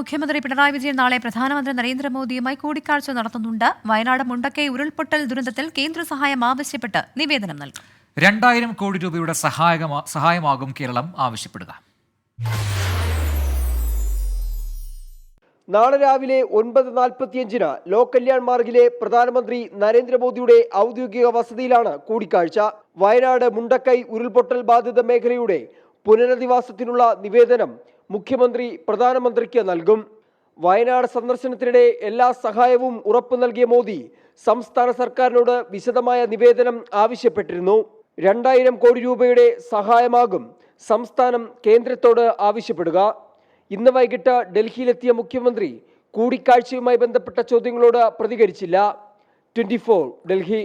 മുഖ്യമന്ത്രി പിണറായി വിജയൻ നാളെ പ്രധാനമന്ത്രി നരേന്ദ്രമോദിയുമായി കൂടിക്കാഴ്ച നടത്തുന്നുണ്ട്. വയനാട് മുണ്ടക്കൈ ഉരുൾപൊട്ടൽ ദുരന്തത്തിൽ കേന്ദ്ര സഹായം ആവശ്യപ്പെട്ട് നിവേദനം നൽകും. 2000 കോടി രൂപയുടെ സഹായമാകും കേരളം ആവശ്യപ്പെടുക. നാളെ രാവിലെ 9:45 ലോ കല്യാൺ മാർഗിലെ പ്രധാനമന്ത്രി നരേന്ദ്രമോദിയുടെ ഔദ്യോഗിക വസതിയിലാണ് കൂടിക്കാഴ്ച. വയനാട് മുണ്ടക്കൈ ഉരുൾപൊട്ടൽ ബാധിത മേഖലയുടെ പുനരധിവാസത്തിനുള്ള നിവേദനം മുഖ്യമന്ത്രി പ്രധാനമന്ത്രിക്ക് നൽകും. വയനാട് സന്ദർശനത്തിനിടെ എല്ലാ സഹായവും ഉറപ്പു നൽകിയ മോദി സംസ്ഥാന സർക്കാരിനോട് വിശദമായ നിവേദനം ആവശ്യപ്പെട്ടിരുന്നു. 2000 കോടി രൂപയുടെ സഹായമാകും സംസ്ഥാനം കേന്ദ്രത്തോട് ആവശ്യപ്പെടുക. ഇന്ന് വൈകിട്ട് ഡൽഹിയിലെത്തിയ മുഖ്യമന്ത്രി കൂടിക്കാഴ്ചയുമായി ബന്ധപ്പെട്ട ചോദ്യങ്ങളോട് പ്രതികരിച്ചില്ല. 24 ഡൽഹി.